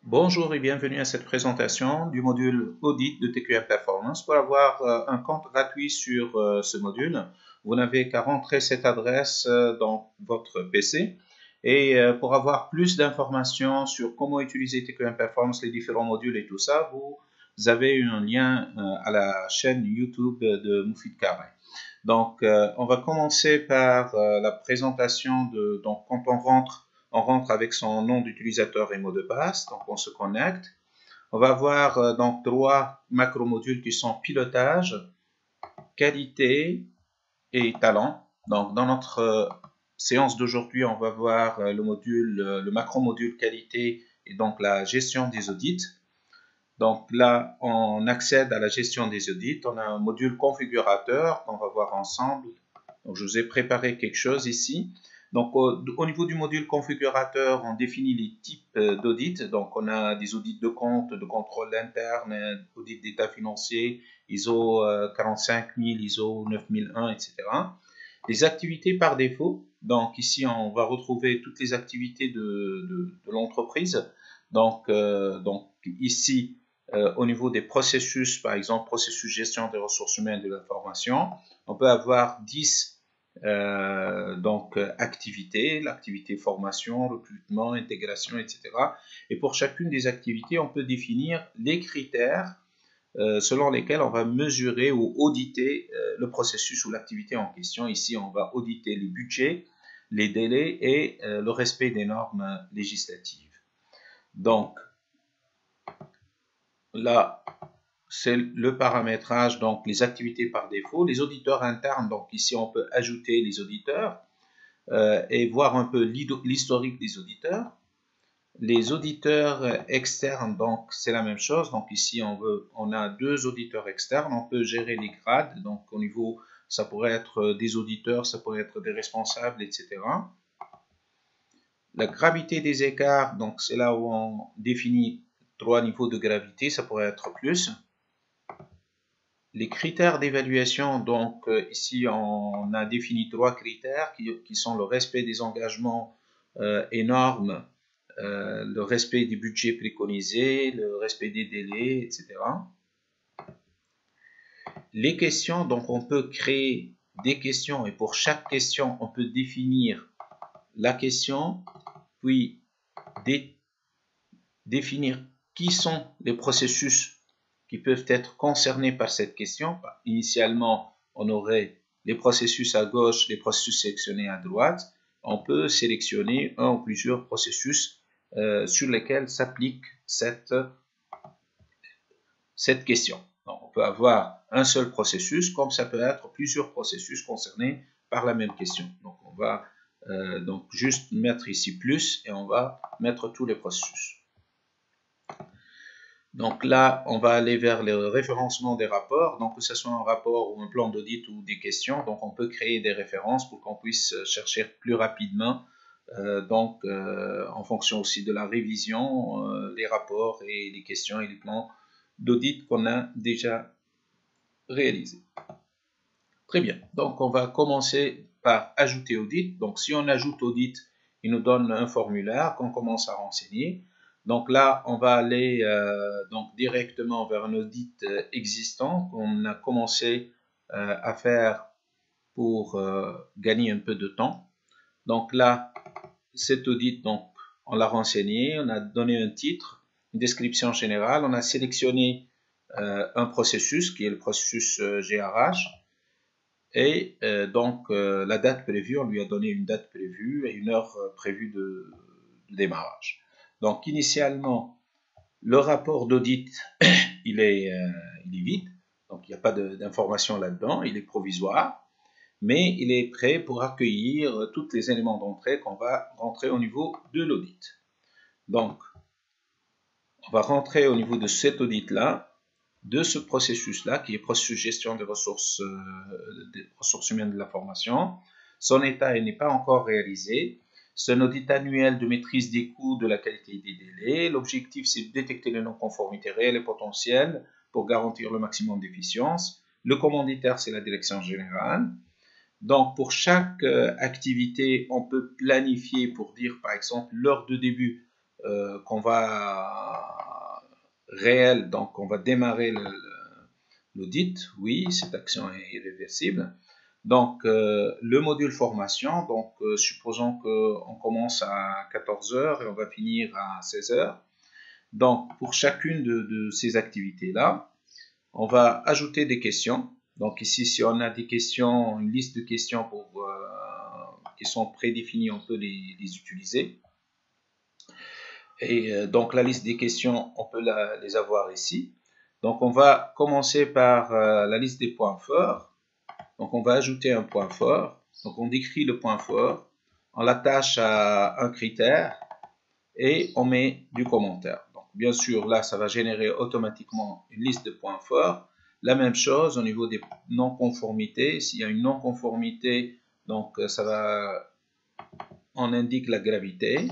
Bonjour et bienvenue à cette présentation du module Audit de TQM Performance. Pour avoir un compte gratuit sur ce module, vous n'avez qu'à rentrer cette adresse dans votre PC. Et pour avoir plus d'informations sur comment utiliser TQM Performance, les différents modules et tout ça, vous avez un lien à la chaîne YouTube de Moufid Karé. Donc, on va commencer par la présentation de, donc, quand on rentre avec son nom d'utilisateur et mot de passe, donc on se connecte. On va avoir donc trois macro-modules qui sont pilotage, qualité et talent. Donc, dans notre séance d'aujourd'hui, on va voir le macro-module qualité et donc la gestion des audits. Donc là, on accède à la gestion des audits. On a un module configurateur qu'on va voir ensemble. Donc, je vous ai préparé quelque chose ici. Donc, au niveau du module configurateur, on définit les types d'audits. Donc, on a des audits de compte, de contrôle interne, audits d'état financier, ISO 45000, ISO 9001, etc. Les activités par défaut. Donc, ici, on va retrouver toutes les activités de l'entreprise. Donc, ici, au niveau des processus, par exemple, processus gestion des ressources humaines et de l'information, on peut avoir 10 activités, l'activité formation, recrutement, intégration, etc. Et pour chacune des activités, on peut définir les critères selon lesquels on va mesurer ou auditer le processus ou l'activité en question. Ici, on va auditer les budgets, les délais et le respect des normes législatives. Donc, là, c'est le paramétrage, donc les activités par défaut. Les auditeurs internes, donc ici, on peut ajouter les auditeurs et voir un peu l'historique des auditeurs. Les auditeurs externes, donc c'est la même chose. Donc ici, on a deux auditeurs externes. On peut gérer les grades. Donc au niveau, ça pourrait être des auditeurs, ça pourrait être des responsables, etc. La gravité des écarts, donc c'est là où on définit trois niveaux de gravité. Ça pourrait être plus. Les critères d'évaluation, donc ici on a défini trois critères qui sont le respect des engagements et normes, le respect des budgets préconisés, le respect des délais, etc. Les questions, donc on peut créer des questions et pour chaque question, on peut définir la question, puis définir qui sont les processus qui peuvent être concernés par cette question. Initialement, on aurait les processus à gauche, les processus sélectionnés à droite. On peut sélectionner un ou plusieurs processus sur lesquels s'applique cette question. Donc, on peut avoir un seul processus, comme ça peut être plusieurs processus concernés par la même question. Donc, on va donc juste mettre ici plus et on va mettre tous les processus. Donc là, on va aller vers le référencement des rapports. Donc, que ce soit un rapport ou un plan d'audit ou des questions, donc on peut créer des références pour qu'on puisse chercher plus rapidement. En fonction aussi de la révision, les rapports et les questions et les plans d'audit qu'on a déjà réalisés. Très bien. Donc, on va commencer par ajouter audit. Donc, si on ajoute audit, il nous donne un formulaire qu'on commence à renseigner. Donc là, on va aller donc directement vers un audit existant qu'on a commencé à faire pour gagner un peu de temps. Donc là, cet audit, donc, on l'a renseigné, on a donné un titre, une description générale, on a sélectionné un processus qui est le processus GRH. Et la date prévue, on lui a donné une date prévue et une heure prévue de démarrage. Donc, initialement, le rapport d'audit, il est vide. Donc, il n'y a pas d'informations là-dedans. Il est provisoire. Mais il est prêt pour accueillir tous les éléments d'entrée qu'on va rentrer au niveau de l'audit. Donc, on va rentrer au niveau de cet audit-là, de ce processus-là, qui est processus gestion des ressources humaines de la formation. Son état n'est pas encore réalisé. C'est un audit annuel de maîtrise des coûts, de la qualité et des délais. L'objectif, c'est de détecter les non-conformités réelles et potentielles pour garantir le maximum d'efficience. Le commanditaire, c'est la direction générale. Donc, pour chaque activité, on peut planifier pour dire, par exemple, l'heure de début qu'on va réel, donc on va démarrer l'audit. Oui, cette action est irréversible. Donc, le module formation, donc supposons qu'on commence à 14 heures et on va finir à 16 heures. Donc, pour chacune de ces activités-là, on va ajouter des questions. Donc ici, si on a des questions, une liste de questions qui sont prédéfinies, on peut les utiliser. Et donc la liste des questions, on peut les avoir ici. Donc on va commencer par la liste des points forts. Donc on va ajouter un point fort. Donc on décrit le point fort, on l'attache à un critère et on met du commentaire. Donc bien sûr, là, ça va générer automatiquement une liste de points forts. La même chose au niveau des non-conformités. S'il y a une non-conformité, donc ça va, on indique la gravité,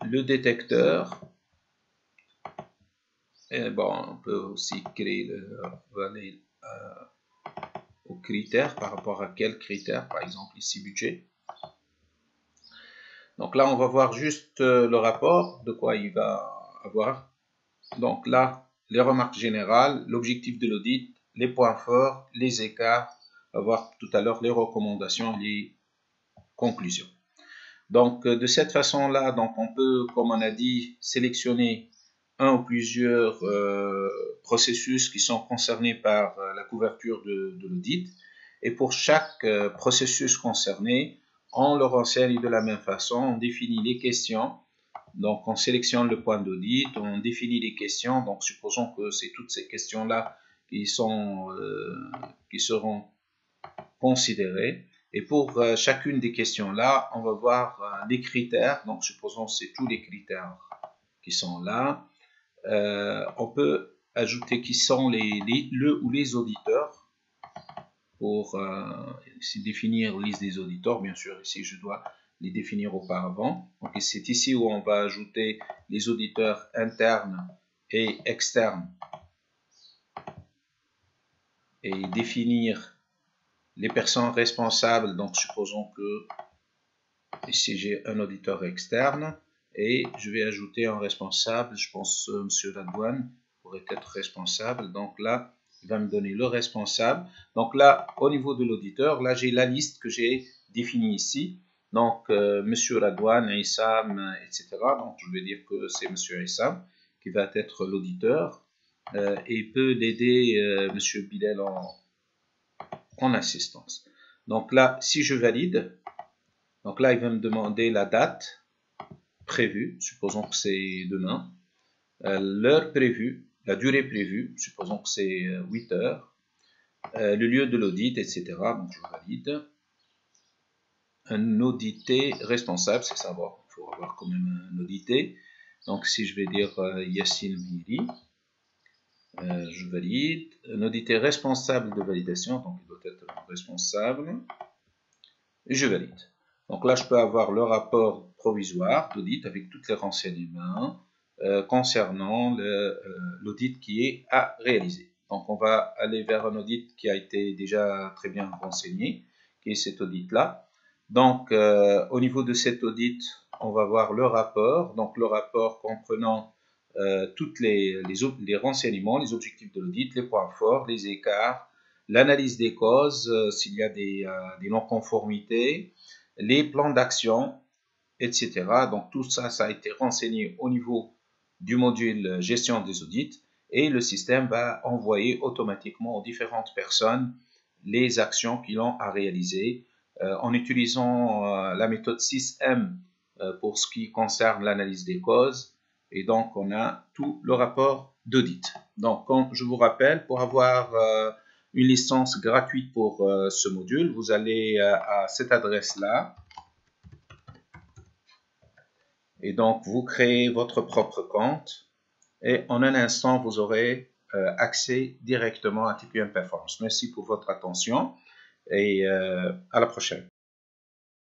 le détecteur. Et bon, on peut aussi créer aux critères, par rapport à quel critère, par exemple ici budget. Donc là, on va voir juste le rapport, de quoi il va avoir. Donc là, les remarques générales, l'objectif de l'audit, les points forts, les écarts, on va voir tout à l'heure les recommandations, les conclusions. Donc de cette façon-là, donc on peut, comme on a dit, sélectionner un ou plusieurs processus qui sont concernés par la couverture de l'audit. Et pour chaque processus concerné, on le renseigne de la même façon, on définit les questions. Donc, on sélectionne le point d'audit, on définit les questions. Donc, supposons que c'est toutes ces questions-là qui seront considérées. Et pour chacune des questions-là, on va voir les critères. Donc, supposons que c'est tous les critères qui sont là. On peut ajouter qui sont le ou les auditeurs pour définir la liste des auditeurs. Bien sûr, ici, je dois les définir auparavant. Donc, c'est ici où on va ajouter les auditeurs internes et externes et définir les personnes responsables. Donc, supposons que ici, j'ai un auditeur externe et je vais ajouter un responsable. Je pense Monsieur Radouane pourrait être responsable. Donc là, il va me donner le responsable. Donc là, au niveau de l'auditeur, là, j'ai la liste que j'ai définie ici. Donc, Monsieur Radouane, Issam, etc. Donc, je vais dire que c'est Monsieur Issam qui va être l'auditeur et peut l'aider Monsieur Bilal en assistance. Donc là, si je valide, donc là, il va me demander la date prévue, supposons que c'est demain, l'heure prévue, la durée prévue, supposons que c'est 8 heures, le lieu de l'audit, etc. Donc je valide. Un audité responsable, c'est ça, bon, il faut avoir quand même un audité. Donc si je vais dire Yassine Miri, je valide. Un audité responsable de validation, donc il doit être responsable, et je valide. Donc là, je peux avoir le rapport provisoire d'audit avec tous les renseignements concernant l'audit qui est à réaliser. Donc on va aller vers un audit qui a été déjà très bien renseigné, qui est cet audit-là. Donc au niveau de cet audit, on va voir le rapport. Donc le rapport comprenant tous les renseignements, les objectifs de l'audit, les points forts, les écarts, l'analyse des causes, s'il y a des non-conformités, les plans d'action, etc. Donc tout ça, ça a été renseigné au niveau du module gestion des audits et le système va envoyer automatiquement aux différentes personnes les actions qu'ils ont à réaliser en utilisant la méthode 6M pour ce qui concerne l'analyse des causes. Et donc, on a tout le rapport d'audit. Donc, comme je vous rappelle, pour avoir une licence gratuite pour ce module, vous allez à cette adresse-là. Et donc, vous créez votre propre compte. Et en un instant, vous aurez accès directement à TPM Performance. Merci pour votre attention et à la prochaine.